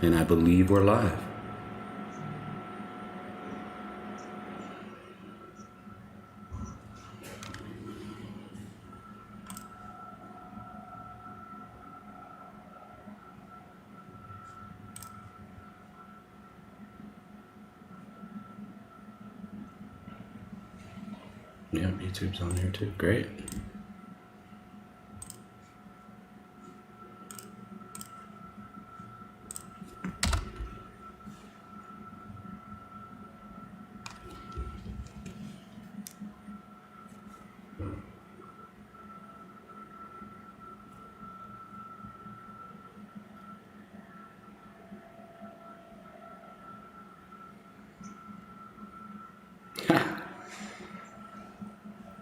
And I believe we're live. Yeah, YouTube's on there too. Great.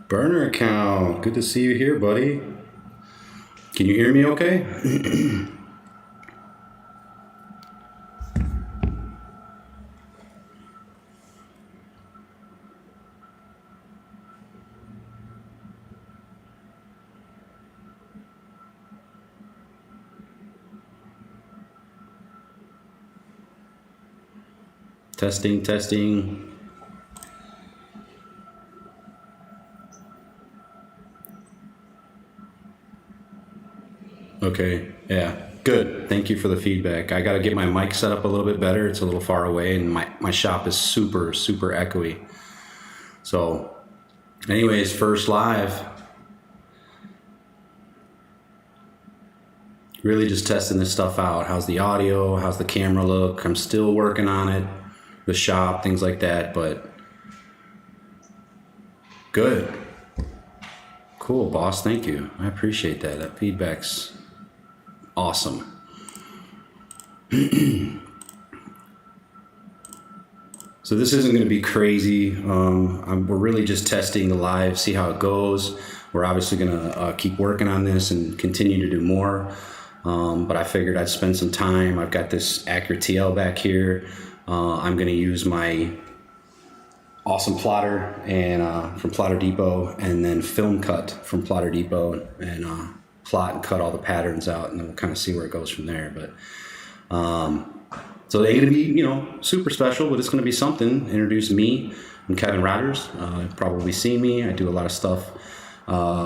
Burner account. Good to see you here, buddy. Can you hear me okay? Testing, testing. Okay, yeah, good. Thank you for the feedback. I got to get my mic set up a little bit better. It's a little far away, and my shop is super, super echoey. So, anyways, first live. Really just testing this stuff out. How's the audio? How's the camera look? I'm still working on it. The shop, things like that, but good. Cool, boss. Thank you. I appreciate that. That feedback's awesome. So this isn't going to be crazy. We're really just testing the live, see how it goes. We're obviously going to keep working on this and continue to do more. But I figured I'd spend some time. I've got this Accurate TL back here. I'm going to use my awesome plotter and from TinDepot, and then film cut from TinDepot, and plot and cut all the patterns out, and then we'll kind of see where it goes from there. But so it ain't gonna be super special, but it's gonna be something. Introduce me. I'm Kevin Rogers. You've probably seen me. I do a lot of stuff.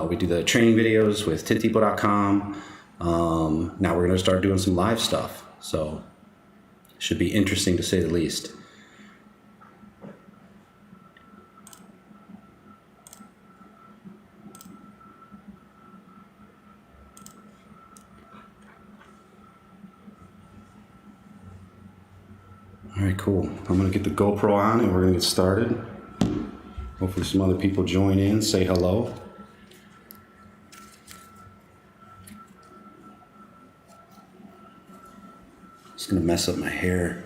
We do the training videos with TinDepot.com. Now we're gonna start doing some live stuff. So it should be interesting to say the least. All right, cool. I'm gonna get the GoPro on and we're gonna get started. Hopefully some other people join in, say hello. It's gonna mess up my hair.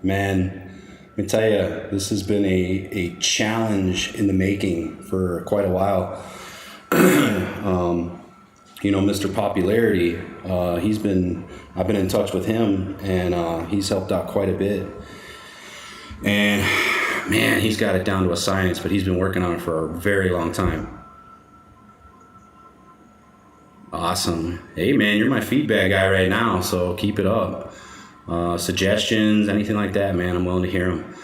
Man, let me tell you, this has been a challenge in the making for quite a while. Mr. Popularity, I've been in touch with him, and he's helped out quite a bit. And man, he's got it down to a science, but he's been working on it for a very long time. Awesome. Hey man, you're my feedback guy right now, so keep it up. Suggestions, anything like that, man, I'm willing to hear them.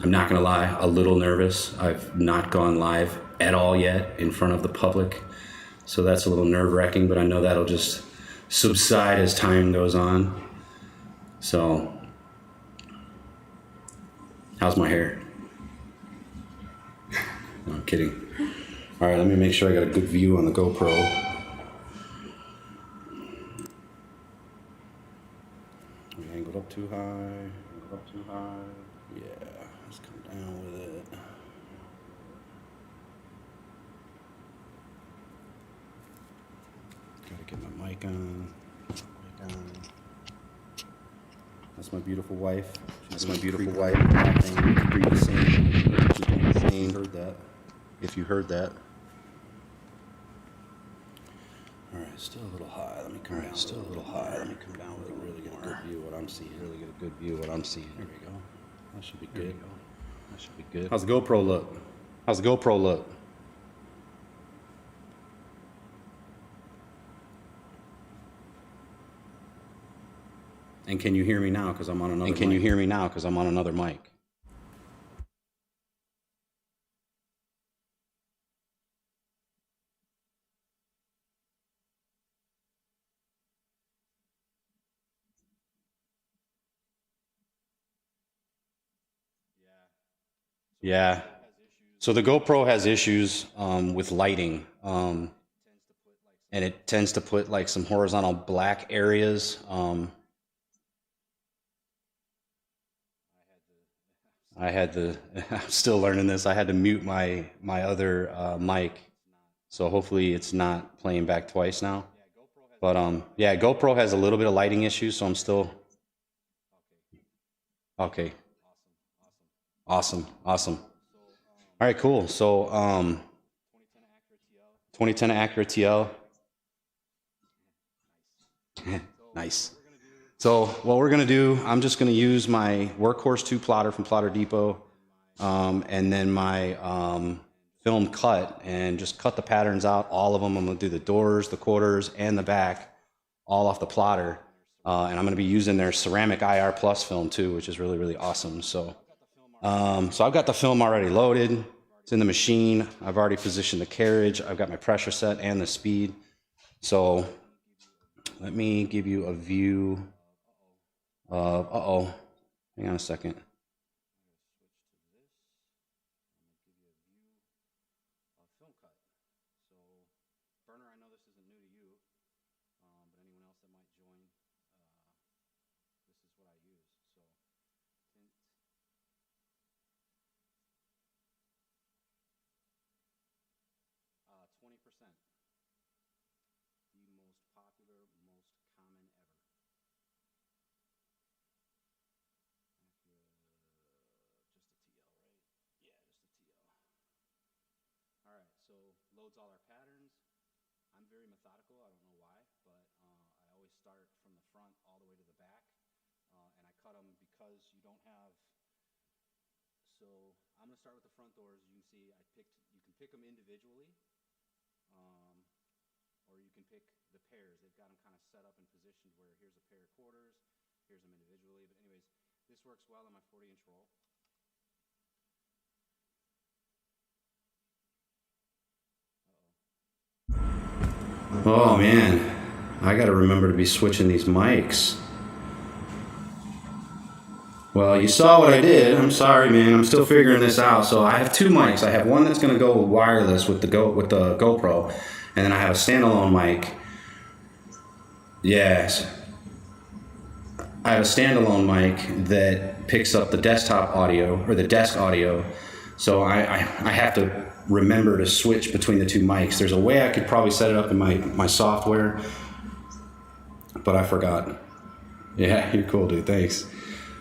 I'm not gonna lie, a little nervous. I've not gone live at all yet in front of the public, so that's a little nerve-wracking, but I know that'll just subside as time goes on. So, how's my hair? No, I'm kidding. All right, let me make sure I got a good view on the GoPro. Angled up too high, Yeah, let's come down with it. Gotta get my mic on. That's my beautiful wife. That's my beautiful wife. Heard that. If you heard that. All right, still a little high. Let me come down. Still a little high. Let me come down with really get a good view of what I'm seeing. There we go. That should be good. That should be good. How's the GoPro look? How's the GoPro look? And can you hear me now? Because I'm on another. And can you hear me now? Because I'm on another mic. Yeah. So the GoPro has issues with lighting, and it tends to put like some horizontal black areas. I'm still learning this. I had to mute my other mic, so hopefully it's not playing back twice now. But yeah, GoPro has a little bit of lighting issues, so I'm still okay. Awesome. All right, cool. So 2010 Acura TL. Nice. So what we're gonna do, I'm just gonna use my Workhorse 2 plotter from TinDepot, and then my film cut, and just cut the patterns out, all of them. I'm gonna do the doors, the quarters, and the back, all off the plotter. And I'm gonna be using their ceramic IR Plus film too, which is really, really awesome. So I've got the film already loaded. It's in the machine. I've already positioned the carriage. I've got my pressure set and the speed. So let me give you a view of, hang on a second. Loads all our patterns. I'm very methodical. I don't know why, but I always start from the front all the way to the back, and I cut them because you don't have. So I'm gonna start with the front doors. You can see you can pick them individually, or you can pick the pairs. They've got them kind of set up and positioned where here's a pair of quarters, here's them individually. But anyways, this works well on my 40-inch roll. Oh man, I got to remember to be switching these mics. Well, you saw what I did. I'm sorry, man. I'm still figuring this out. So I have two mics. I have one that's going to go wireless with the GoPro, and then I have a standalone mic. Yes, I have a standalone mic that picks up the desktop audio or the desk audio. So I have to remember to switch between the two mics. There's a way I could probably set it up in my software, but I forgot. Yeah, you're cool, dude. Thanks.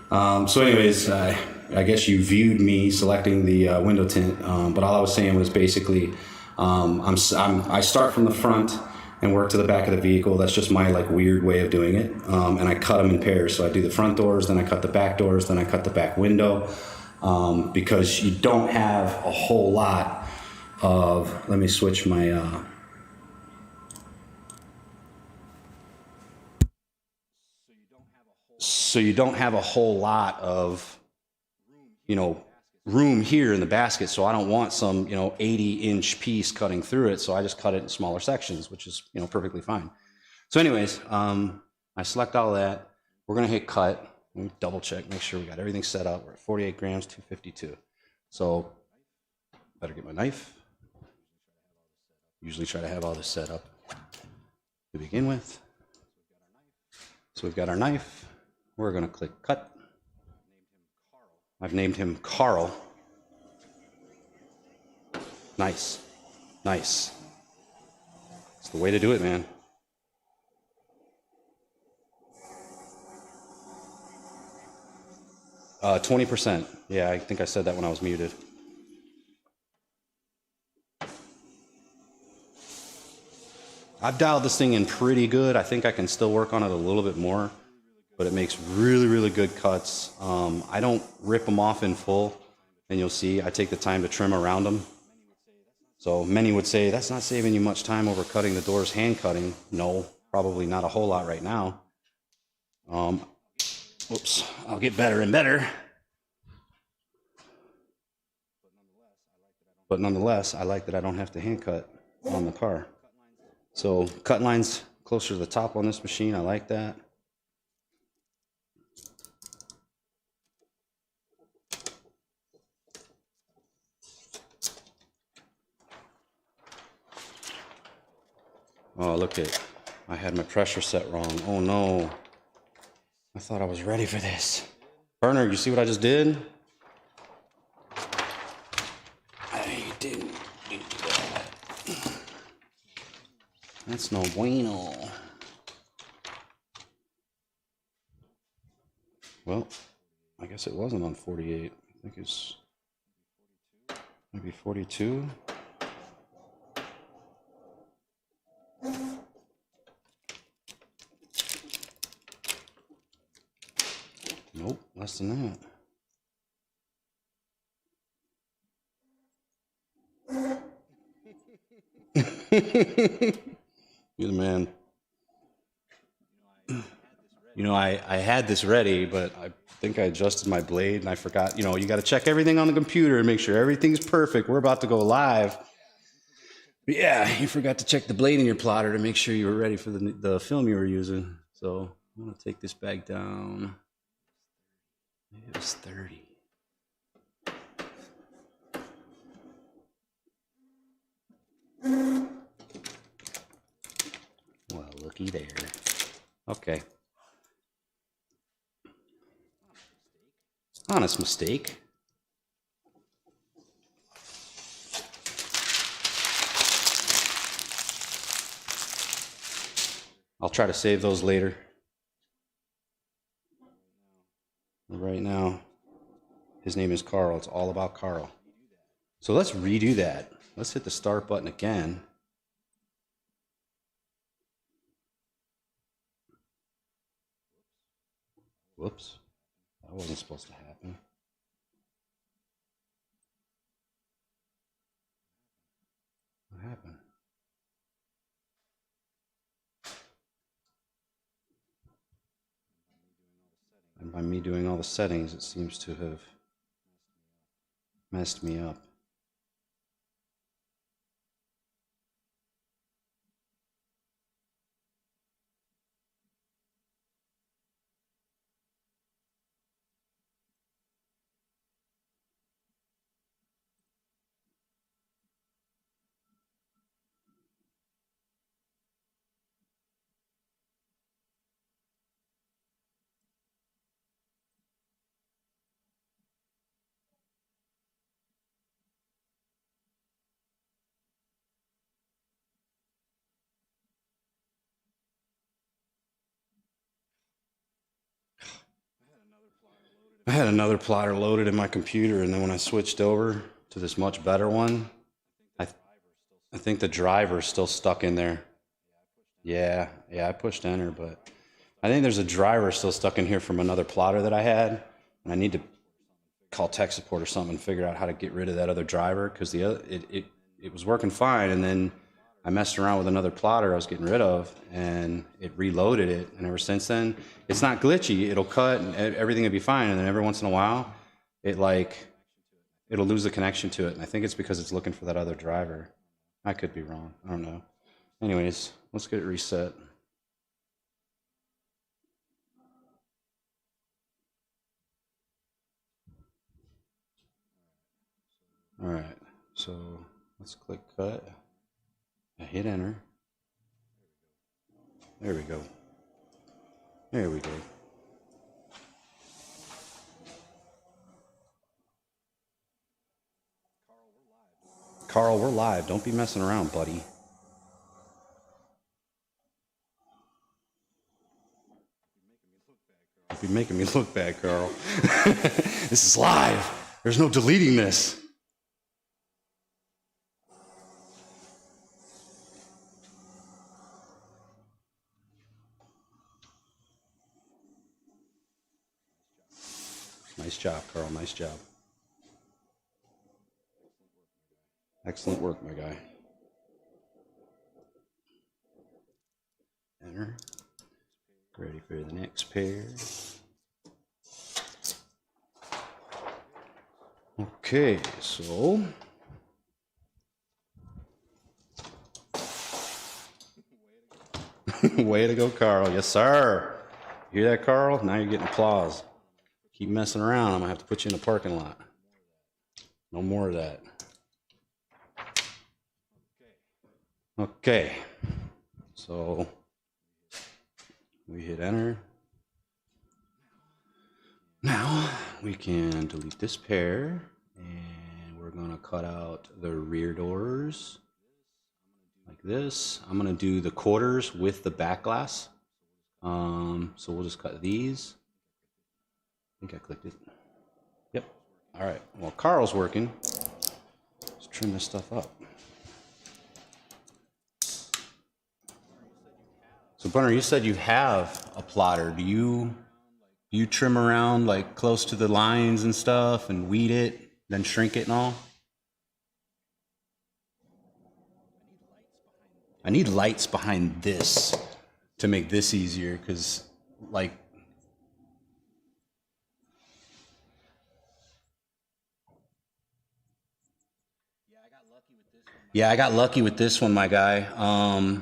So anyways, I guess you viewed me selecting the window tint, but all I was saying was basically I start from the front and work to the back of the vehicle. That's just my like weird way of doing it, and I cut them in pairs. So I do the front doors, then I cut the back doors, then I cut the back window, because you don't have a whole lot of. Let me switch my. So you don't have a whole lot of, room here in the basket. So I don't want some, 80-inch piece cutting through it. So I just cut it in smaller sections, which is, perfectly fine. So anyways, I select all that. We're going to hit cut. Let me double check, make sure we got everything set up. We're at 48 grams, 252. So better get my knife. Usually try to have all this set up to begin with. So we've got our knife. We're going to click cut. I've named him Carl. Nice. Nice. It's the way to do it, man. Uh, 20%. Yeah, I think I said that when I was muted. I've dialed this thing in pretty good. I think I can still work on it a little bit more, but it makes really, really good cuts. I don't rip them off in full. and you'll see I take the time to trim around them. So many would say, that's not saving you much time over cutting the doors hand cutting. No, probably not a whole lot right now. Whoops, I'll get better and better. But nonetheless, I like that I don't have to hand cut on the car. So cut lines closer to the top on this machine, I like that. Oh, look at, I had my pressure set wrong. Oh no, I thought I was ready for this. Burner, you see what I just did? I didn't do that. That's no bueno. Well, I guess it wasn't on 48. I think it's maybe 42. Nope, less than that. You're the man. You know, I had this ready, but I think I adjusted my blade and I forgot, you know, you got to check everything on the computer and make sure everything's perfect. We're about to go live. But yeah, you forgot to check the blade in your plotter to make sure you were ready for the film you were using. So I'm going to take this back down. Maybe it was 30. Well, looky there. Okay. Honest mistake. I'll try to save those later. Right now, his name is Carl. It's all about Carl. So let's redo that. Let's hit the start button again. Whoops. That wasn't supposed to happen. What happened? And by me doing all the settings, it seems to have messed me up. I had another plotter loaded in my computer, and then when I switched over to this much better one, I think the driver's still stuck in there. Yeah, I pushed enter, but I think there's a driver still stuck in here from another plotter that I had, and I need to call tech support or something and figure out how to get rid of that other driver, because it was working fine, and then I messed around with another plotter I was getting rid of, and it reloaded it, and ever since then, it's not glitchy. It'll cut, and everything will be fine, and then every once in a while, it'll lose the connection to it, and I think it's because it's looking for that other driver. I could be wrong. I don't know. Anyways, let's get it reset. All right, so let's click cut. I hit enter. There we go. There we go. Carl, we're live. Don't be messing around, buddy. You're making me look bad, Carl. This is live. There's no deleting this. Nice job, Carl. Nice job. Excellent work, my guy. Enter. Ready for the next pair. Okay, so way to go, Carl. Yes, sir. You hear that, Carl? Now you're getting applause. Keep messing around, I'm gonna have to put you in a parking lot. No more of that. Okay, so we hit enter. Now we can delete this pair, and we're gonna cut out the rear doors like this. I'm gonna do the quarters with the back glass. So we'll just cut these. I think I clicked it. Yep. All right. Well, Carl's working. Let's trim this stuff up. So, Bunner, you said you have a plotter. Do you trim around like close to the lines and stuff and weed it, then shrink it and all? I need lights behind this to make this easier, because like yeah, I got lucky with this one, my guy.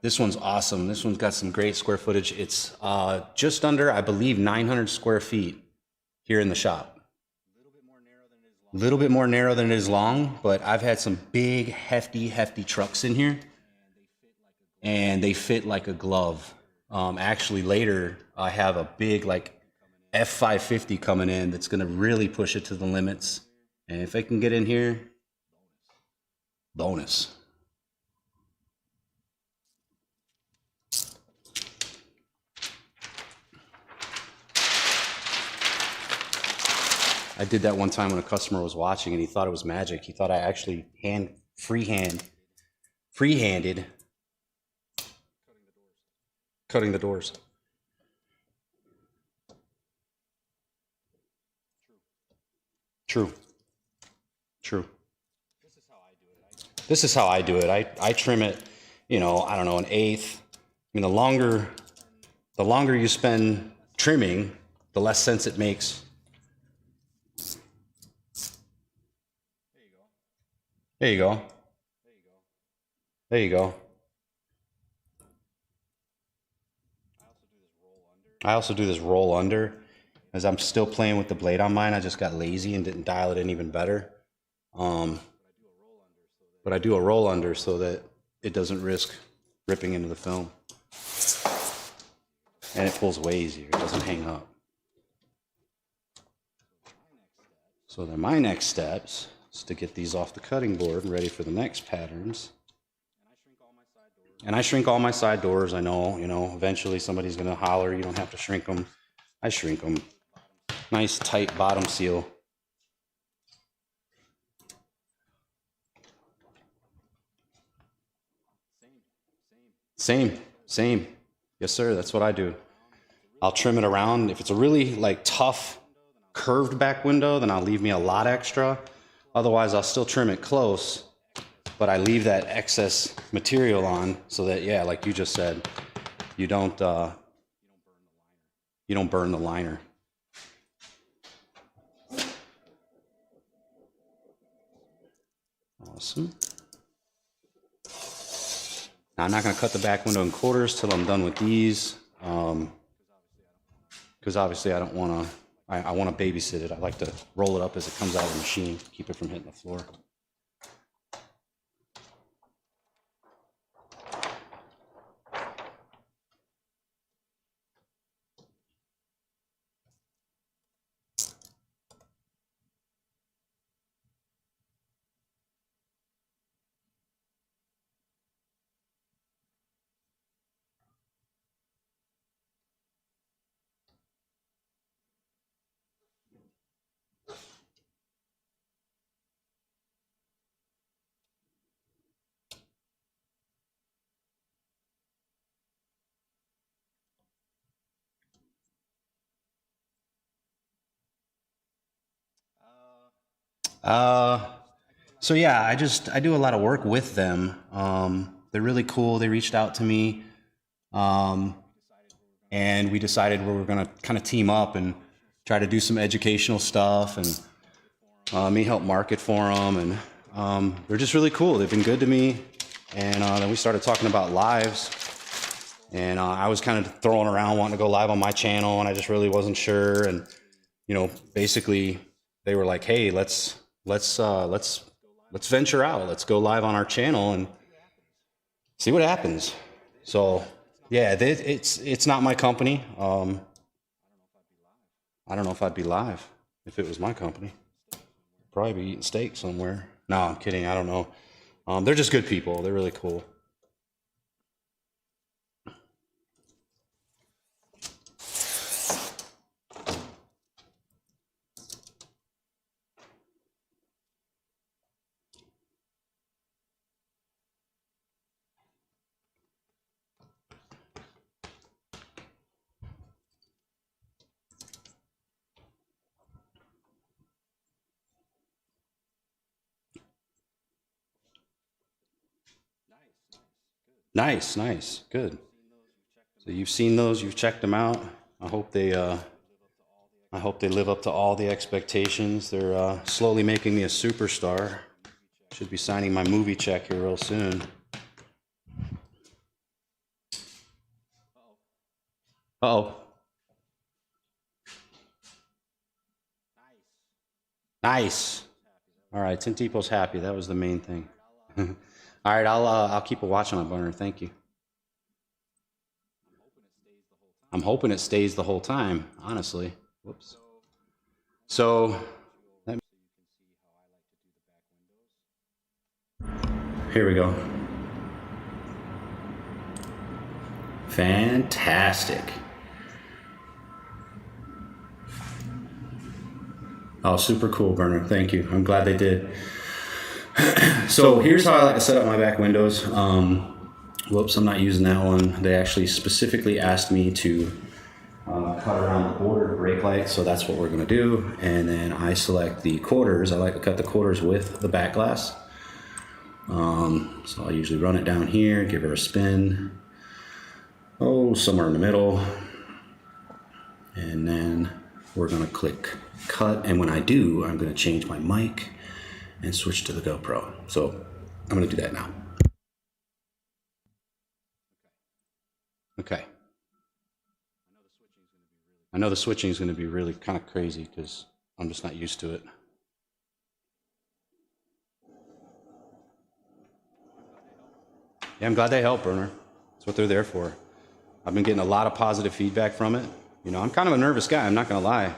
This one's awesome. This one's got some great square footage. It's just under, I believe, 900 square feet here in the shop. A little bit more narrow than it is long, but I've had some big, hefty trucks in here, and they fit like a glove. Actually, later I have a big like F550 coming in that's going to really push it to the limits. And if I can get in here, bonus. I did that one time when a customer was watching and he thought it was magic. He thought I actually freehanded cutting the doors. True. This is how I do it. I trim it, I don't know, an eighth. I mean, the longer you spend trimming, the less sense it makes. There you go. There you go. I also do this roll under, as I'm still playing with the blade on mine. I just got lazy and didn't dial it in even better. But I do a roll under so that it doesn't risk ripping into the film. And it pulls way easier, it doesn't hang up. So then my next steps is to get these off the cutting board and ready for the next patterns. And I shrink all my side doors. I know, eventually somebody's gonna holler, you don't have to shrink them. I shrink them. Nice tight bottom seal. Same. Yes, sir, that's what I do. I'll trim it around. If it's a really like tough, curved back window, then I'll leave me a lot extra. Otherwise, I'll still trim it close, but I leave that excess material on so that, yeah, like you just said, you don't burn the liner. Awesome. Now, I'm not going to cut the back window in quarters till I'm done with these, because obviously I don't want to. I want to babysit it. I like to roll it up as it comes out of the machine, keep it from hitting the floor. So yeah, I do a lot of work with them. They're really cool. They reached out to me, um, and we decided we were going to kind of team up and try to do some educational stuff, and me help market for them. And they're just really cool. They've been good to me. And then we started talking about lives. And I was kind of throwing around wanting to go live on my channel, and I just really wasn't sure. And basically, they were like, "Hey, let's venture out. Let's go live on our channel and see what happens." So yeah, it's not my company. I don't know if I'd be live if it was my company. Probably be eating steak somewhere. No, I'm kidding. I don't know. They're just good people. They're really cool. Nice, nice, good. So you've seen those, you've checked them out. I hope they live up to all the expectations. They're slowly making me a superstar. Should be signing my movie check here real soon. Uh-oh. Nice. All right, TinDepot's happy. That was the main thing. All right, I'll keep a watch on it, Bunner. Thank you. I'm hoping it stays the whole time, honestly. Whoops. So here we go. Fantastic. Oh, super cool, Burner. Thank you. I'm glad they did. So here's how I like to set up my back windows. Whoops, I'm not using that one. They actually specifically asked me to cut around the border brake light, so that's what we're going to do. And then I select the quarters. I like to cut the quarters with the back glass. So I'll usually run it down here, give her a spin. Oh, somewhere in the middle. And then we're going to click cut. And when I do, I'm going to change my mic and switch to the GoPro. So I'm going to do that now. Okay. I know the switching is going to be really kind of crazy because I'm just not used to it. Yeah, I'm glad they help, Burner. That's what they're there for. I've been getting a lot of positive feedback from it. I'm kind of a nervous guy. I'm not going to lie.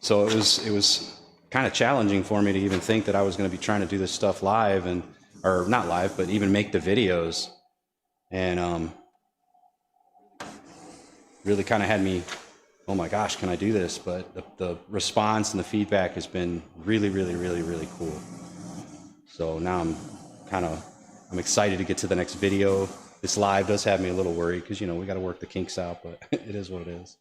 So it was kind of challenging for me to even think that I was going to be trying to do this stuff live, or not live, but even make the videos. And really kind of had me, oh my gosh, can I do this? But the response and the feedback has been really, really, really, really cool. So now I'm excited to get to the next video. This live does have me a little worried because, we got to work the kinks out, but it is what it is.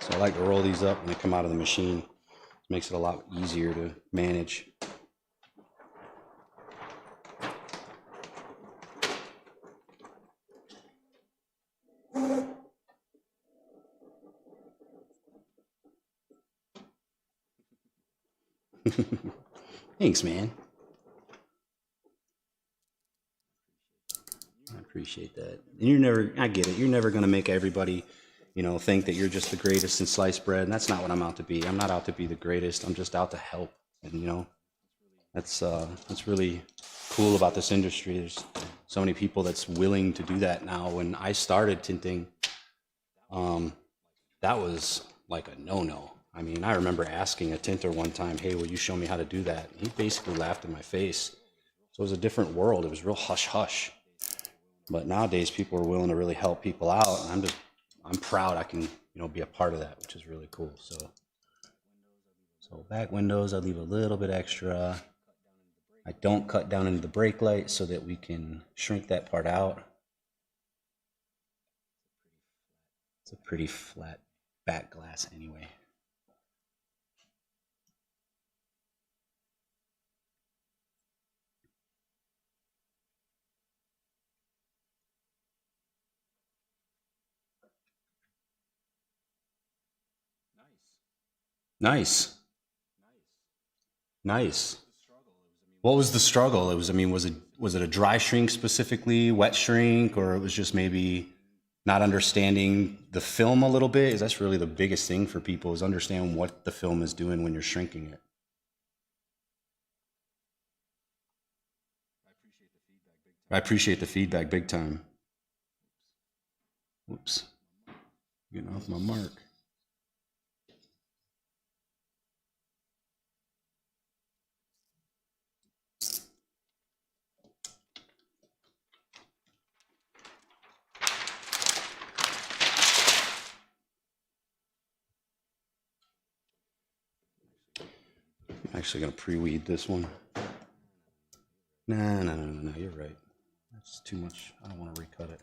So I like to roll these up when they come out of the machine. It makes it a lot easier to manage. Thanks, man. I appreciate that. And I get it. You're never going to make everybody, think that you're just the greatest in sliced bread. And that's not what I'm out to be. I'm not out to be the greatest. I'm just out to help. And, that's really cool about this industry. There's so many people that's willing to do that now. When I started tinting, that was like a no-no. I mean, I remember asking a tinter one time, "Hey, will you show me how to do that?" He basically laughed in my face. So it was a different world. It was real hush-hush. But nowadays, people are willing to really help people out. And I'm proud I can, be a part of that, which is really cool. So back windows, I leave a little bit extra. I don't cut down into the brake light so that we can shrink that part out. It's a pretty flat back glass anyway. Nice. Nice. What was the struggle? It was, I mean, was it a dry shrink specifically, wet shrink, or it was just maybe not understanding the film a little bit? Is that's really the biggest thing for people, is understand what the film is doing when you're shrinking it. I appreciate the feedback big time. Whoops. Getting off my mark. I'm actually going to pre-weed this one. No, you're right. That's too much. I don't want to recut it.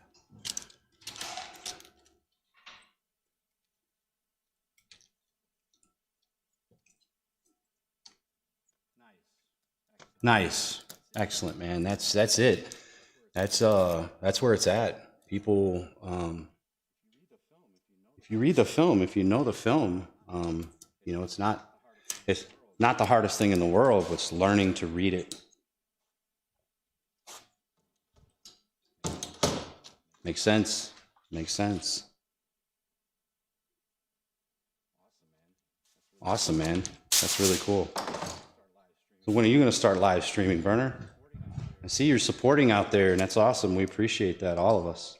Nice. Excellent, man. That's it. That's where it's at. People, if you read the film, if you know the film, you know, it's not the hardest thing in the world, but it's learning to read it. Makes sense. Makes sense. Awesome, man. That's really cool. So when are you going to start live streaming, Burner? I see you're supporting out there, and that's awesome. We appreciate that, all of us.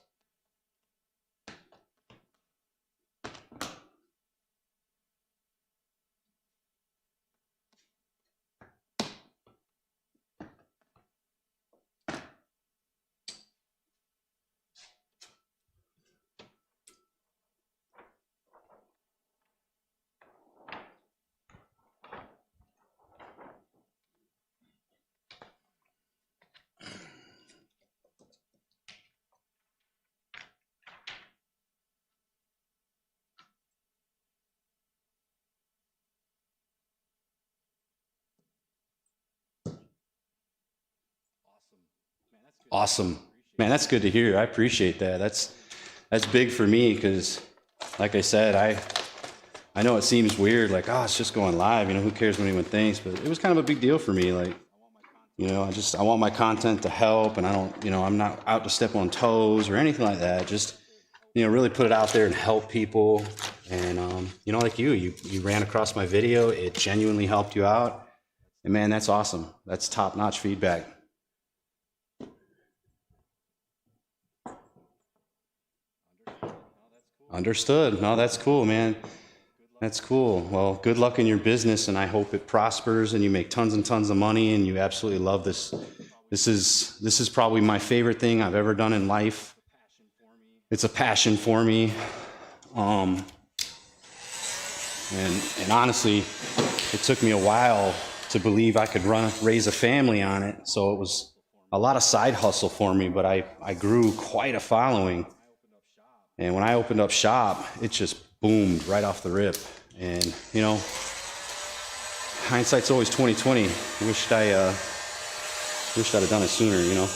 Awesome. Man, that's good to hear. I appreciate that. That's big for me because, like I said, I know it seems weird, like, oh, it's just going live, you know, who cares what anyone thinks, but it was kind of a big deal for me. Like, you know, I want my content to help, and I don't, you know, I'm not out to step on toes or anything like that. Just, you know, really put it out there and help people. And, you know, like you ran across my video, it genuinely helped you out. And man, that's awesome. That's top-notch feedback. Understood. No, that's cool, man. That's cool. Well, good luck in your business, and I hope it prospers and you make tons and tons of money and you absolutely love this. This is probably my favorite thing I've ever done in life. It's a passion for me. And honestly, it took me a while to believe I could raise a family on it. So it was a lot of side hustle for me, but I grew quite a following. And when I opened up shop, it just boomed right off the rip. And, you know, hindsight's always 20/20. Wished I'd have done it sooner, you know.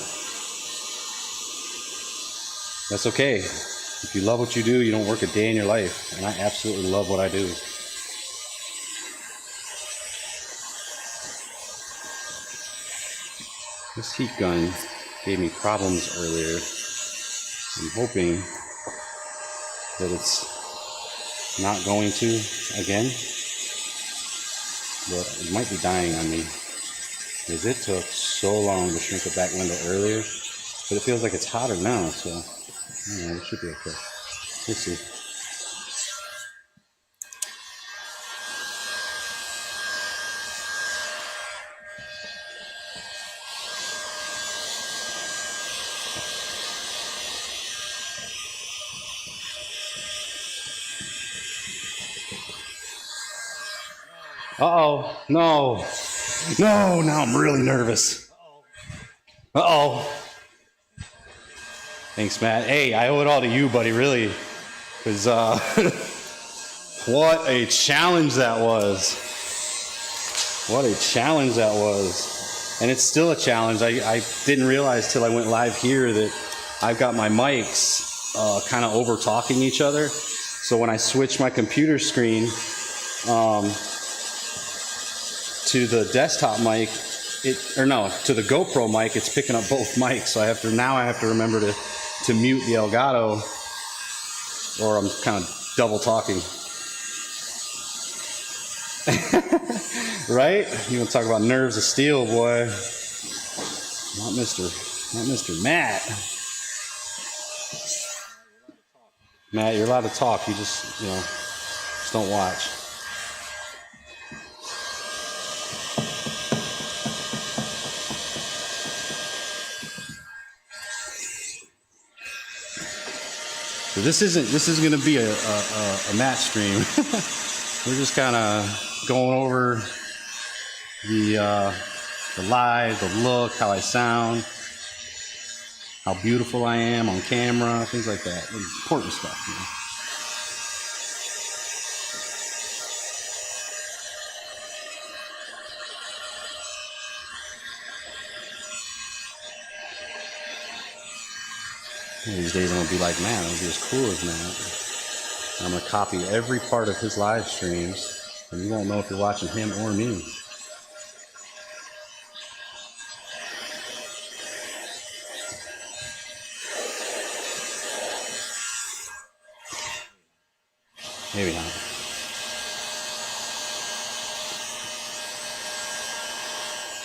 That's okay. If you love what you do, you don't work a day in your life. And I absolutely love what I do. This heat gun gave me problems earlier. I'm hoping that it's not going to again, but it might be dying on me because it took so long to shrink the back window earlier, but it feels like it's hotter now, so yeah, it should be okay. We'll see. Uh-oh, no. No, now I'm really nervous. Uh-oh. Thanks, Matt. Hey, I owe it all to you, buddy, really. Because what a challenge that was. What a challenge that was. And it's still a challenge. I didn't realize till I went live here that I've got my mics kind of over talking each other. So when I switch my computer screen to the desktop mic, to the GoPro mic, it's picking up both mics. So I have to remember to mute the Elgato, or I'm kind of double talking. Right? You want to talk about nerves of steel, boy. Not Mr. Matt. Matt, you're allowed to talk. You just don't watch. So this isn't going to be a Matt stream. We're just kind of going over the live, the look, how I sound, how beautiful I am on camera, things like that. Important stuff, you know. These days I'm going to be like Matt. I'm going to be as cool as Matt. I'm going to copy every part of his live streams, and you won't know if you're watching him or me. Maybe not.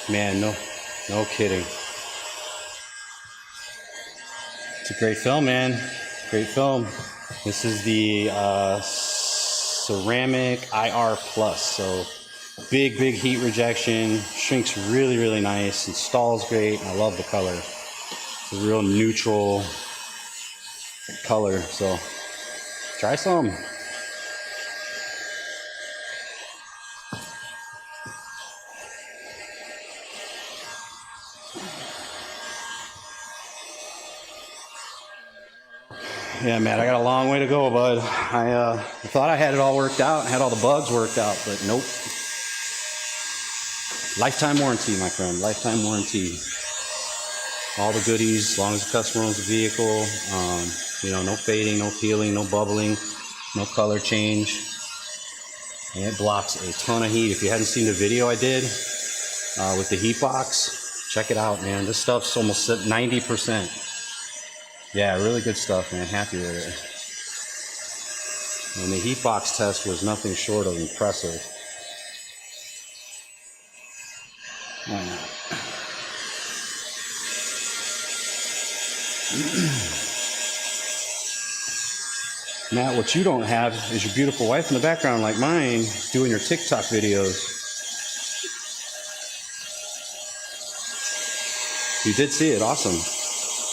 Man, no kidding. It's a great film, man. Great film. This is the ceramic IR Plus. So big heat rejection. Shrinks really, really nice. Installs great. I love the color. It's a real neutral color. So try some. Yeah, Matt, I got a long way to go, bud. I thought I had it all worked out and had all the bugs worked out, but nope. Lifetime warranty, my friend. Lifetime warranty. All the goodies, as long as the customer owns the vehicle. No fading, no peeling, no bubbling, no color change. And it blocks a ton of heat. If you hadn't seen the video I did with the heat box, check it out, man. This stuff's almost at 90%. Yeah, really good stuff, man. Happy with it. And the heat box test was nothing short of impressive. Why not? Matt, what you don't have is your beautiful wife in the background like mine doing your TikTok videos. You did see it. Awesome.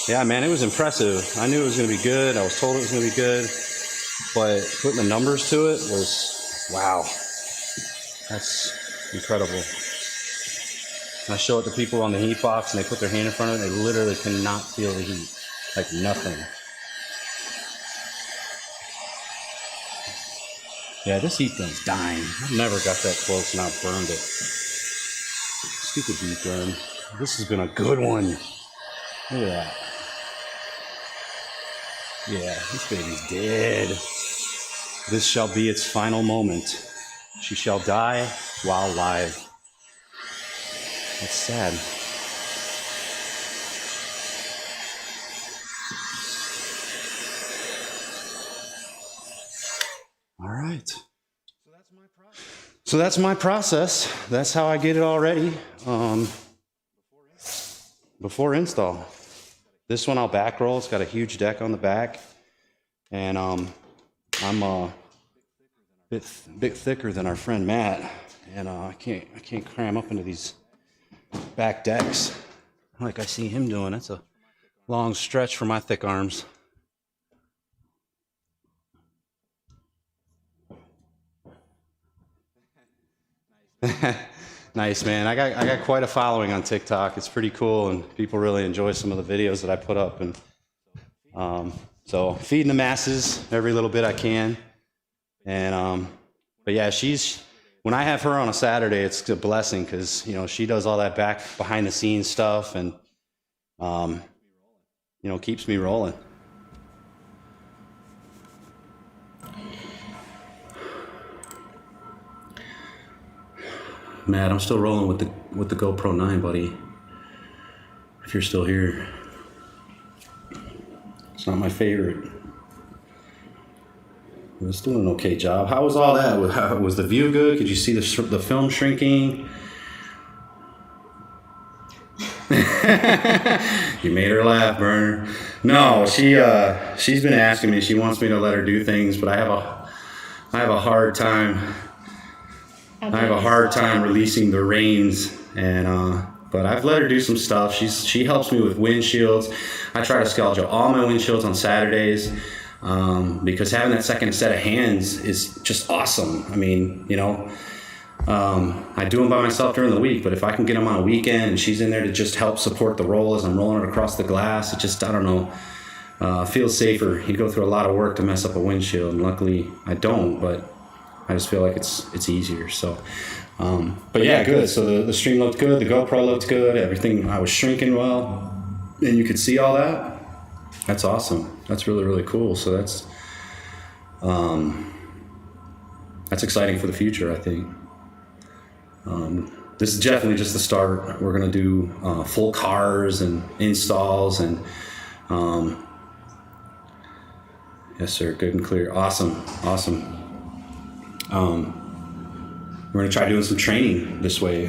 Yeah, man, it was impressive. I knew it was going to be good. I was told it was going to be good. But putting the numbers to it was, wow. That's incredible. I show it to people on the heat box and they put their hand in front of it. They literally cannot feel the heat. Like nothing. Yeah, this heat gun's dying. I've never got that close and I burned it. Stupid heat gun. This has been a good one. Look at that. Yeah, this baby's dead. This shall be its final moment. She shall die while live. That's sad. All right. So that's my process. That's how I get it all ready before install. This one I'll back roll. It's got a huge deck on the back, and I'm a bit thicker than our friend Matt, and I can't cram up into these back decks like I see him doing. That's a long stretch for my thick arms. Nice, man. I got quite a following on TikTok. It's pretty cool, and people really enjoy some of the videos that I put up. And so feeding the masses every little bit I can. And but yeah, when I have her on a Saturday, it's a blessing because she does all that back behind the scenes stuff, and keeps me rolling. Matt, I'm still rolling with the GoPro 9, buddy. If you're still here. It's not my favorite. It was doing an okay job. How was all that? Was the view good? Could you see the film shrinking? You made her laugh, Burner. No, she's been asking me. She wants me to let her do things, but I have a hard time. I have a hard time releasing the reins, and but I've let her do some stuff. She helps me with windshields. I try to schedule all my windshields on Saturdays because having that second set of hands is just awesome. I mean, I do them by myself during the week, but if I can get them on a weekend and she's in there to just help support the roll as I'm rolling it across the glass, it just, I don't know, feels safer. You go through a lot of work to mess up a windshield, and luckily I don't, but I just feel like it's easier. So, but yeah, good. So the stream looked good. The GoPro looked good. Everything, I was shrinking well, and you could see all that. That's awesome. That's really, really cool. So that's exciting for the future, I think. This is definitely just the start. We're going to do full cars and installs, and yes, sir. Good and clear. Awesome. We're going to try doing some training this way,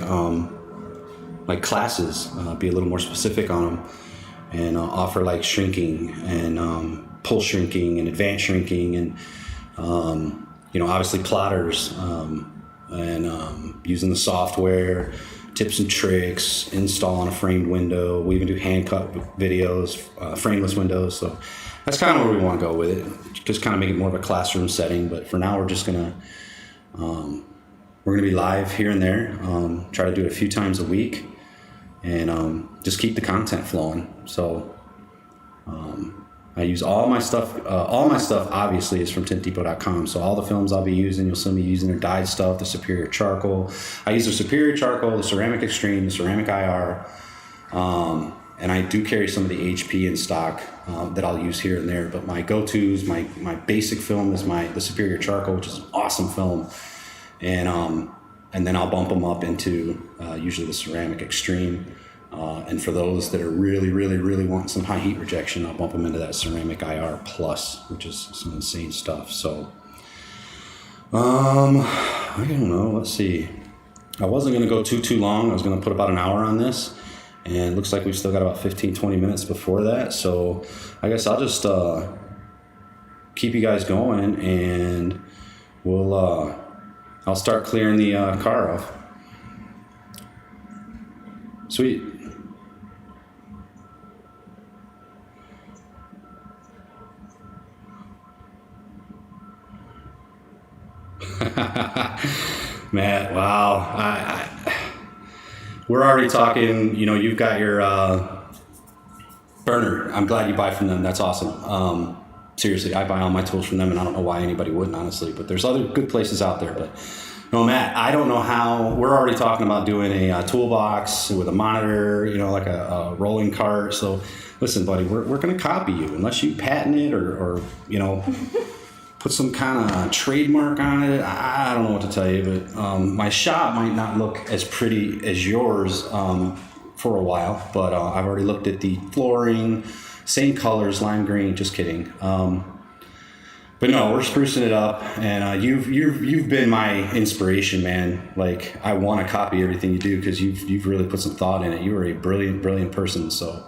like classes, be a little more specific on them, and offer like shrinking and pull shrinking and advanced shrinking, and obviously plotters, and using the software, tips and tricks, install on a framed window. We even do hand cut videos, frameless windows. So that's kind of where we want to go with it. Just kind of make it more of a classroom setting. But for now, we're just gonna be live here and there. Try to do it a few times a week, and just keep the content flowing. So I use all my stuff. All my stuff obviously is from TinDepot.com. So all the films I'll be using, you'll see me using their dyed stuff, the Superior Charcoal. I use the Superior Charcoal, the Ceramic Extreme, the Ceramic IR, and I do carry some of the HP in stock that I'll use here and there. But my go-tos, my basic film is the Superior Charcoal, which is an awesome film, and then I'll bump them up into usually the Ceramic Extreme. And for those that are really, really, really wanting some high heat rejection, I'll bump them into that Ceramic IR Plus, which is some insane stuff. So, I don't know. Let's see. I wasn't going to go too long. I was going to put about an hour on this, and it looks like we've still got about 15-20 minutes before that. So I guess I'll just keep you guys going, and I'll start clearing the car off. Sweet. Matt, wow. We're already talking, you've got your burner. I'm glad you buy from them. That's awesome. Seriously, I buy all my tools from them, and I don't know why anybody wouldn't, honestly, but there's other good places out there. But no, Matt, I don't know how. We're already talking about doing a toolbox with a monitor, like a rolling cart. So listen, buddy, we're going to copy you unless you patent it or put some kind of trademark on it. I don't know what to tell you, but my shop might not look as pretty as yours for a while, but I've already looked at the flooring, same colors, lime green, just kidding. But no, we're sprucing it up, and you've been my inspiration, man. Like, I want to copy everything you do because you've really put some thought in it. You are a brilliant person, so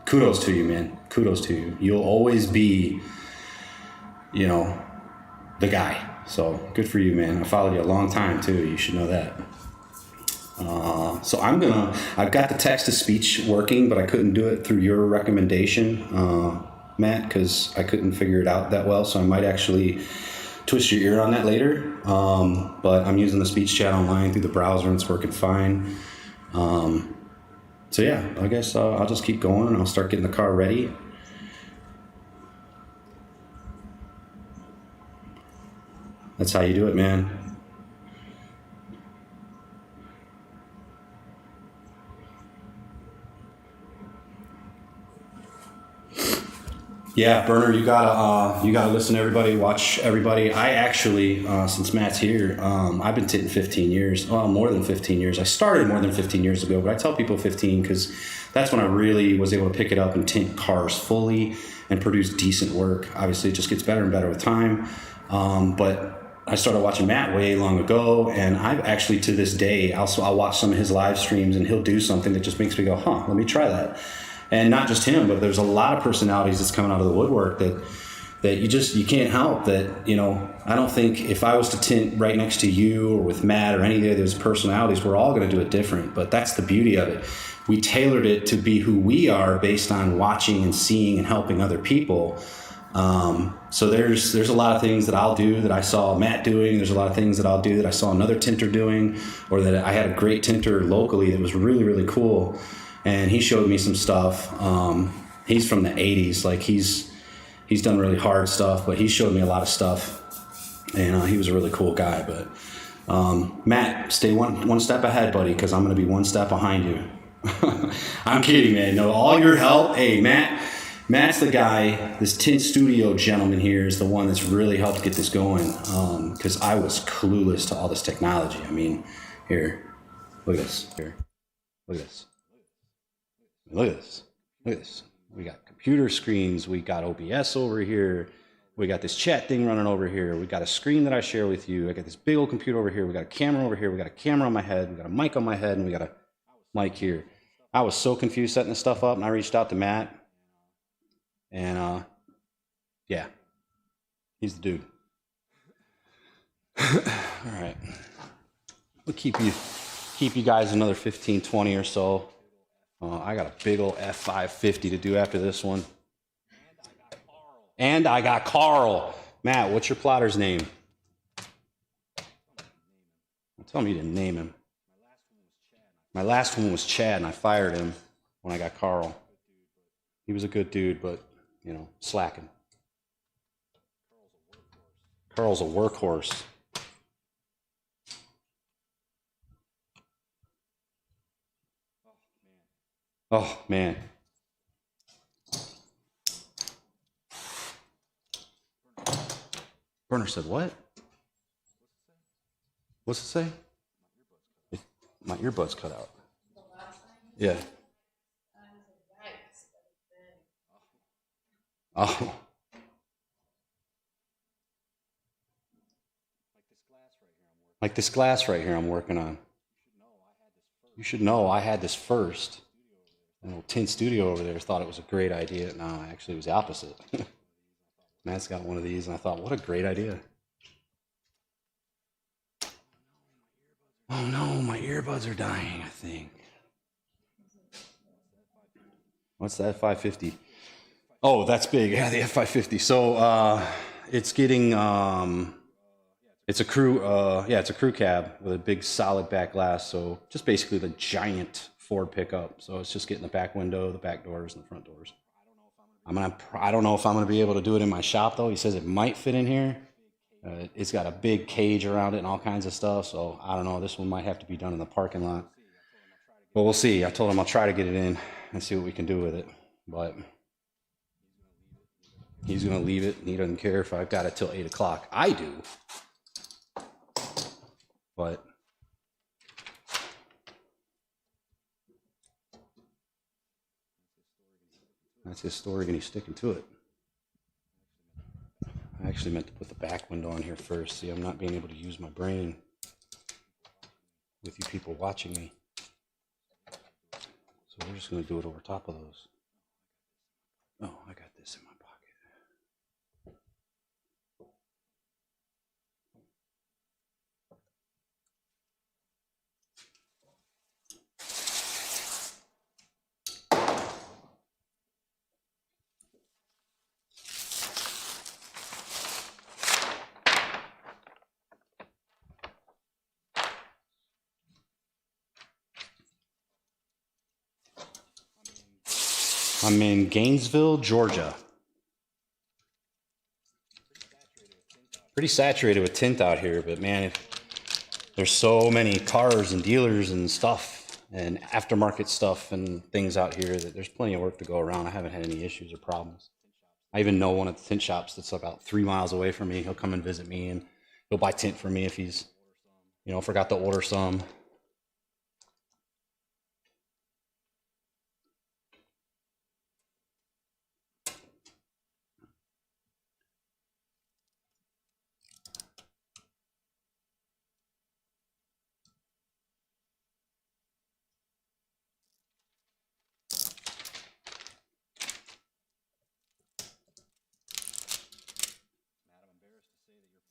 kudos to you, man. Kudos to you. You'll always be, the guy. So good for you, man. I followed you a long time too. You should know that. So I've got the text-to-speech working, but I couldn't do it through your recommendation, Matt, because I couldn't figure it out that well. So I might actually twist your ear on that later. But I'm using the speech chat online through the browser and it's working fine. So yeah, I guess I'll just keep going and I'll start getting the car ready. That's how you do it, man. Yeah, Burner, you gotta listen to everybody, watch everybody. I actually, since Matt's here, I've been tinting 15 years. Well, more than 15 years. I started more than 15 years ago, but I tell people 15 because that's when I really was able to pick it up and tint cars fully and produce decent work. Obviously, it just gets better and better with time. But I started watching Matt way long ago, and I've actually to this day, I'll watch some of his live streams, and he'll do something that just makes me go, "Huh, let me try that." And not just him, but there's a lot of personalities that's coming out of the woodwork that you can't help. That, you know, I don't think if I was to tint right next to you or with Matt or any of those personalities, we're all going to do it different. But that's the beauty of it. We tailored it to be who we are based on watching and seeing and helping other people. So there's a lot of things that I'll do that I saw Matt doing. There's a lot of things that I'll do that I saw another tinter doing, or that I had a great tinter locally that was really, really cool. And he showed me some stuff. He's from the 80s. Like he's done really hard stuff, but he showed me a lot of stuff. And he was a really cool guy. But Matt, stay one step ahead, buddy, because I'm going to be one step behind you. I'm kidding, man. No, all your help. Hey, Matt's the guy. This Tint Studio gentleman here is the one that's really helped get this going. Because I was clueless to all this technology. I mean, here, look at this. Here, look at this. Look at this. Look at this. We got computer screens. We got OBS over here. We got this chat thing running over here. We got a screen that I share with you. I got this big old computer over here. We got a camera over here. We got a camera on my head. We got a mic on my head. And we got a mic here. I was so confused setting this stuff up. And I reached out to Matt. And yeah, he's the dude. All right. We'll keep you guys another 15, 20 or so. I got a big old F550 to do after this one. And I got Carl. Matt, what's your plotter's name? Tell me you didn't name him. My last one was Chad, and I fired him when I got Carl. He was a good dude, but, you know, slacking. Carl's a workhorse. Oh, man. Burner said, what? What's it say? My earbuds cut out. Yeah. Oh. Like this glass right here I'm working on. You should know I had this first. The little Tint Studio over there thought it was a great idea. No, actually it was the opposite. Matt's got one of these, and I thought, what a great idea. Oh no, my earbuds are dying, I think. What's that, 550? Oh, that's big. Yeah, the F550. So it's getting, it's a crew cab with a big solid back glass. So just basically the giant Ford pickup. So it's just getting the back window, the back doors, and the front doors. I don't know if I'm gonna be able to do it in my shop though. He says it might fit in here. It's got a big cage around it and all kinds of stuff. So I don't know. This one might have to be done in the parking lot. But we'll see. I told him I'll try to get it in and see what we can do with it. But he's gonna leave it, and he doesn't care if I've got it till 8 o'clock. I do. But that's his story, and he's sticking to it. I actually meant to put the back window on here first. See, I'm not being able to use my brain with you people watching me. So we're just going to do it over top of those. Oh, I got this in my pocket. I'm in Gainesville, Georgia. Pretty saturated with tint out here, but man, there's so many cars and dealers and stuff and aftermarket stuff and things out here that there's plenty of work to go around. I haven't had any issues or problems. I even know one of the tint shops that's about 3 miles away from me. He'll come and visit me and he'll buy tint for me if he's, forgot to order some.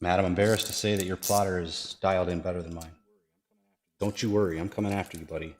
Matt, I'm embarrassed to say that your plotter is dialed in better than mine. Don't you worry, I'm coming after you, buddy.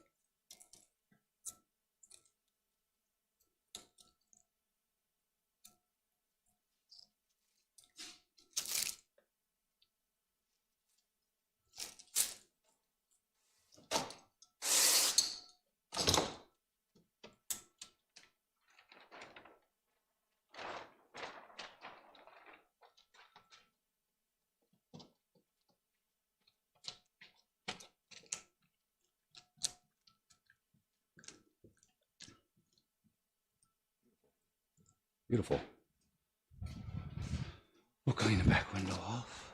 Beautiful. We'll clean the back window off.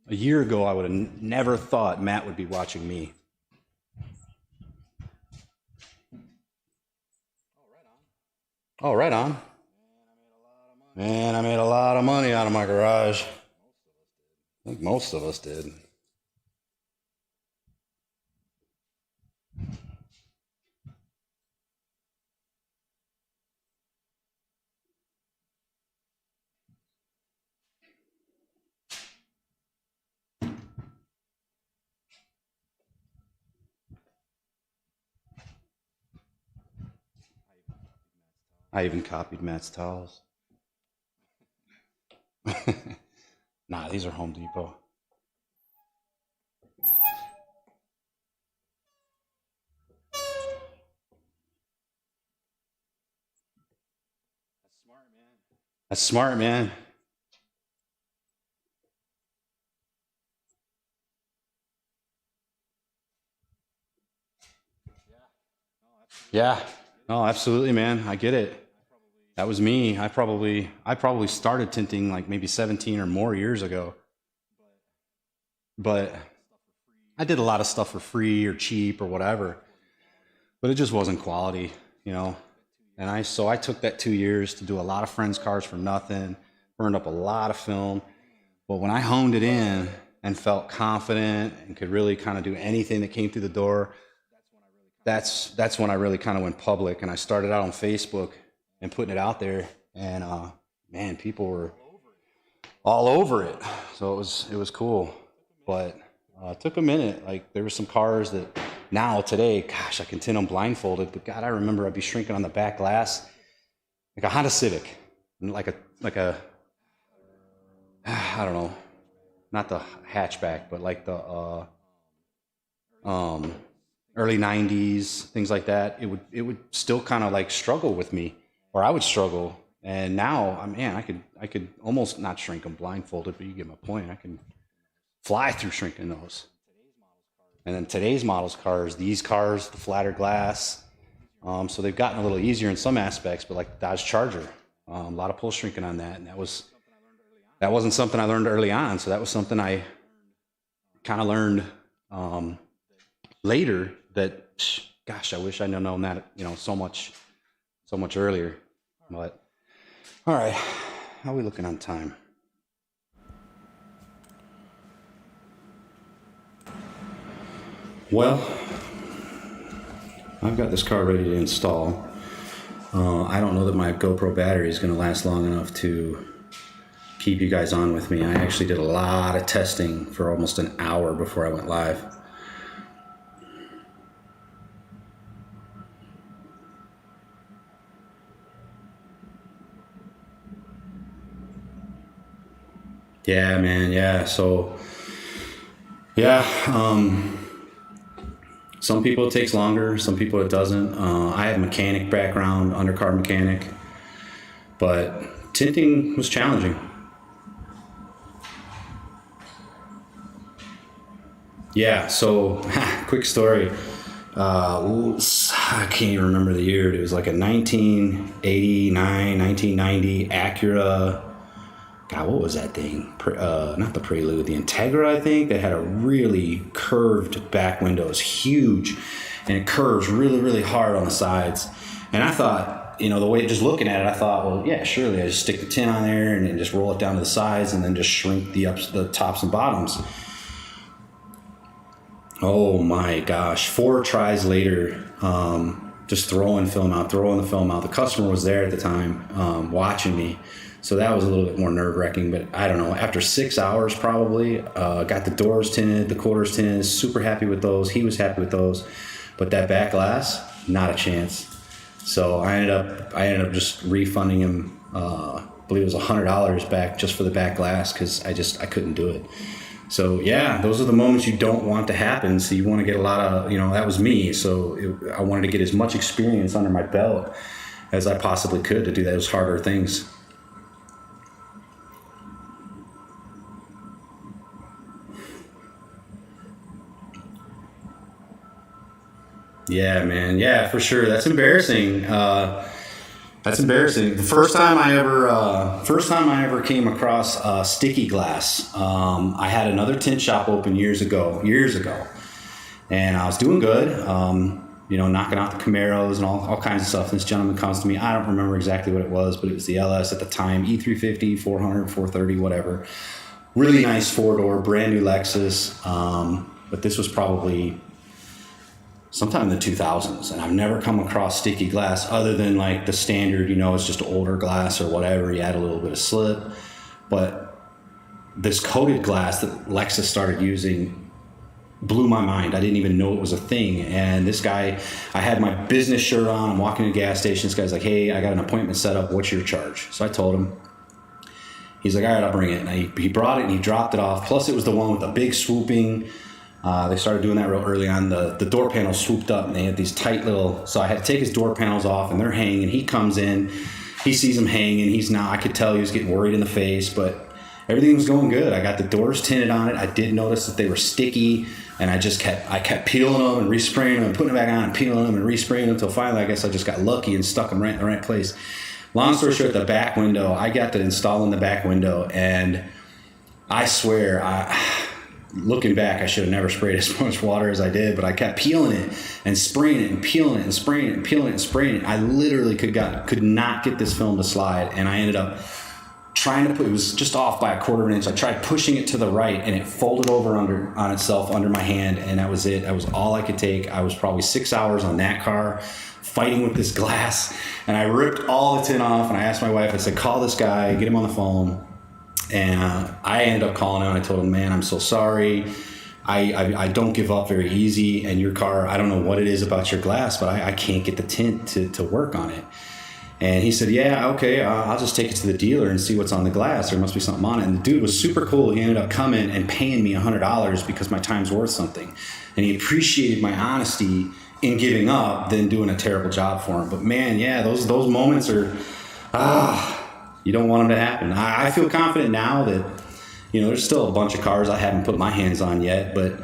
A year ago, I would have never thought Matt would be watching me. Oh, right on. Man, I made a lot of money out of my garage. I think most of us did. I even copied Matt's towels. Nah, these are Home Depot. That's smart, man. Yeah. No, absolutely, man. I get it. That was me. I probably started tinting like maybe 17 or more years ago. But I did a lot of stuff for free or cheap or whatever. But it just wasn't quality. And I took that 2 years to do a lot of friends' cars for nothing, burned up a lot of film. But when I honed it in and felt confident and could really kind of do anything that came through the door, that's when I really kind of went public. And I started out on Facebook and putting it out there. And man, people were all over it. So it was cool. But it took a minute. Like there were some cars that now today, gosh, I can tint them blindfolded. But God, I remember I'd be shrinking on the back glass, like a Honda Civic, like a I don't know, not the hatchback, but like the early '90s, things like that. It would still kind of like struggle with me, or I would struggle. And now, man, I could almost not shrink them blindfolded, but you get my point. I can fly through shrinking those. And then today's models cars, these cars, the flatter glass, so they've gotten a little easier in some aspects. But like the Dodge Charger, a lot of pull shrinking on that, and that wasn't something I learned early on. So that was something I kind of learned later. That, gosh, I wish I'd known that so much earlier. But all right, how are we looking on time? Well, I've got this car ready to install. I don't know that my GoPro battery is going to last long enough to keep you guys on with me. I actually did a lot of testing for almost an hour before I went live. Yeah, man. Yeah. So, yeah. Some people it takes longer. Some people it doesn't. I have mechanic background, undercar mechanic, but tinting was challenging. Yeah. So, quick story. I can't even remember the year. It was like a 1989, 1990 Acura. God, what was that thing? Not the Prelude, the Integra, I think. That had a really curved back window. It was huge, and it curves really, really hard on the sides. And I thought, the way, just looking at it, I thought, well, yeah, surely I just stick the tint on there and then just roll it down to the sides and then just shrink the tops and bottoms. Oh my gosh, 4 tries later, just throwing the film out. The customer was there at the time, watching me. So that was a little bit more nerve-wracking, but I don't know. After 6 hours probably, got the doors tinted, the quarters tinted, super happy with those. He was happy with those. But that back glass, not a chance. So I ended up just refunding him, I believe it was $100 back just for the back glass because I couldn't do it. So yeah, those are the moments you don't want to happen. So you want to get a lot of, that was me. So I wanted to get as much experience under my belt as I possibly could to do those harder things. Yeah, man. Yeah, for sure. That's embarrassing. That's embarrassing. The first time I ever came across sticky glass, I had another tint shop open years ago, and I was doing good, knocking out the Camaros and all kinds of stuff. This gentleman comes to me. I don't remember exactly what it was, but it was the LS at the time, E350, 400, 430, whatever. Really nice 4-door, brand new Lexus. But this was probably sometime in the 2000s, and I've never come across sticky glass other than like the standard, it's just older glass or whatever. You add a little bit of slip, but this coated glass that Lexus started using blew my mind. I didn't even know it was a thing. And this guy, I had my business shirt on. I'm walking to a gas station. This guy's like, "Hey, I got an appointment set up. What's your charge?" So I told him. He's like, "All right, I'll bring it." And he brought it and he dropped it off. Plus, it was the one with the big swooping. They started doing that real early on. The door panels swooped up and they had these tight little, so I had to take his door panels off and they're hanging. He comes in, he sees them hanging. I could tell he was getting worried in the face, but everything was going good. I got the doors tinted on it. I did notice that they were sticky, and I kept peeling them and respraying them and putting them back on and peeling them and respraying them until finally I guess I just got lucky and stuck them right in the right place. Long story short, the back window, I got to install in the back window, and I swear, looking back, I should have never sprayed as much water as I did, but I kept peeling it and spraying it and peeling it and spraying it and peeling it and spraying it. I literally could not get this film to slide, and I ended up trying to it was just off by 1/4 inch. I tried pushing it to the right, and it folded over on itself under my hand, and that was it. That was all I could take. I was probably 6 hours on that car fighting with this glass, and I ripped all the tint off, and I asked my wife, I said, "Call this guy, get him on the phone." And I ended up calling him and I told him, "Man, I'm so sorry. I don't give up very easy, and your car, I don't know what it is about your glass, but I can't get the tint to work on it." And he said, "Yeah, okay, I'll just take it to the dealer and see what's on the glass. There must be something on it." And the dude was super cool. He ended up coming and paying me $100 because my time's worth something. And he appreciated my honesty in giving up than doing a terrible job for him. But man, yeah, those moments are, you don't want them to happen. I feel confident now that, there's still a bunch of cars I haven't put my hands on yet, but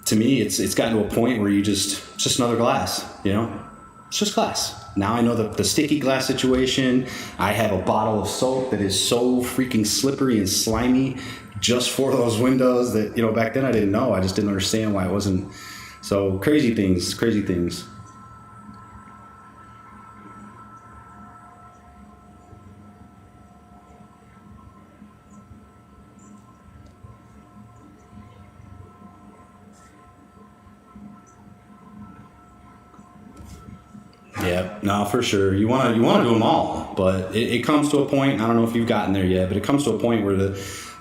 to me, it's gotten to a point where it's just another glass, It's just glass. Now I know the sticky glass situation. I have a bottle of soap that is so freaking slippery and slimy just for those windows that, back then I didn't know. I just didn't understand why it wasn't. So crazy things. Yeah, no, for sure. You want to do them all, but it comes to a point. I don't know if you've gotten there yet, but it comes to a point where the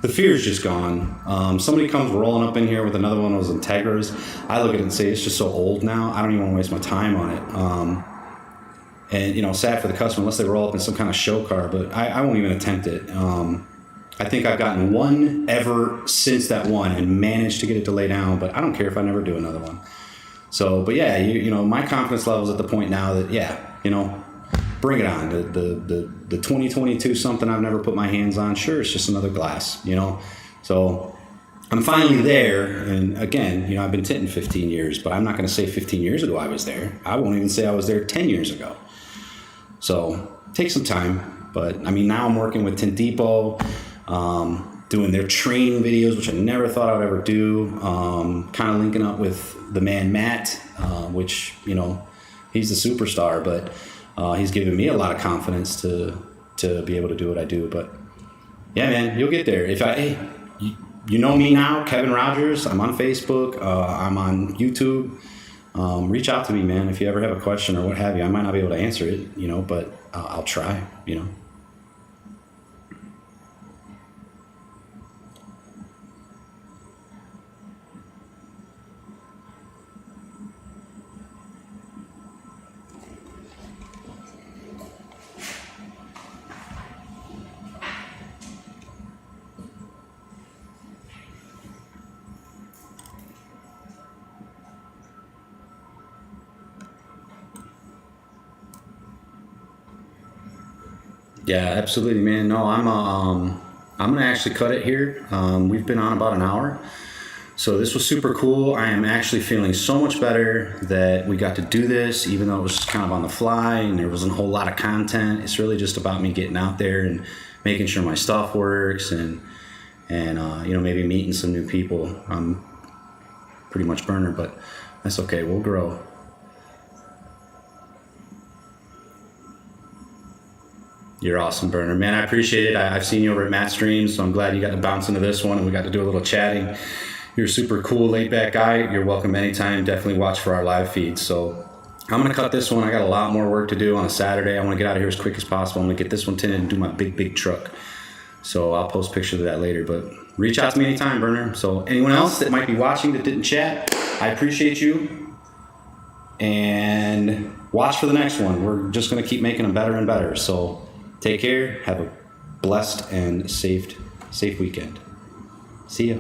fear's just gone. Somebody comes rolling up in here with another one of those Integras. I look at it and say, it's just so old now. I don't even want to waste my time on it. And sad for the customer unless they roll up in some kind of show car, but I won't even attempt it. I think I've gotten one ever since that one and managed to get it to lay down, but I don't care if I never do another one. So, but yeah, you know, my confidence level is at the point now that, yeah, you know, bring it on. The 2022 something I've never put my hands on. Sure, it's just another glass, you know. So I'm finally there. And again, you know, I've been tinting 15 years, but I'm not going to say 15 years ago I was there. I won't even say I was there 10 years ago. So take some time. But I mean, now I'm working with TinDepot, doing their training videos, which I never thought I would ever do. Kind of linking up with the man Matt, which, you know, he's the superstar, but he's given me a lot of confidence to be able to do what I do. But yeah, man, you'll get there. If you know me now, Kevin Rogers. I'm on Facebook. I'm on YouTube. Reach out to me, man. If you ever have a question or what have you, I might not be able to answer it, you know, but I'll try, you know. Yeah, absolutely, man. No, I'm gonna actually cut it here. We've been on about an hour, so this was super cool. I am actually feeling so much better that we got to do this, even though it was just kind of on the fly and there wasn't a whole lot of content. It's really just about me getting out there and making sure my stuff works and you know, maybe meeting some new people. I'm pretty much burner, but that's okay. We'll grow. You're awesome, Burner. Man, I appreciate it. I've seen you over at Matt's streams, so I'm glad you got to bounce into this one and we got to do a little chatting. You're a super cool, laid back guy. You're welcome anytime. Definitely watch for our live feeds. So I'm going to cut this one. I got a lot more work to do on a Saturday. I want to get out of here as quick as possible. I'm going to get this one tinted and do my big truck. So I'll post pictures of that later. But reach out to me anytime, Burner. So anyone else that might be watching that didn't chat, I appreciate you. And watch for the next one. We're just going to keep making them better and better. So take care. Have a blessed and safe weekend. See ya.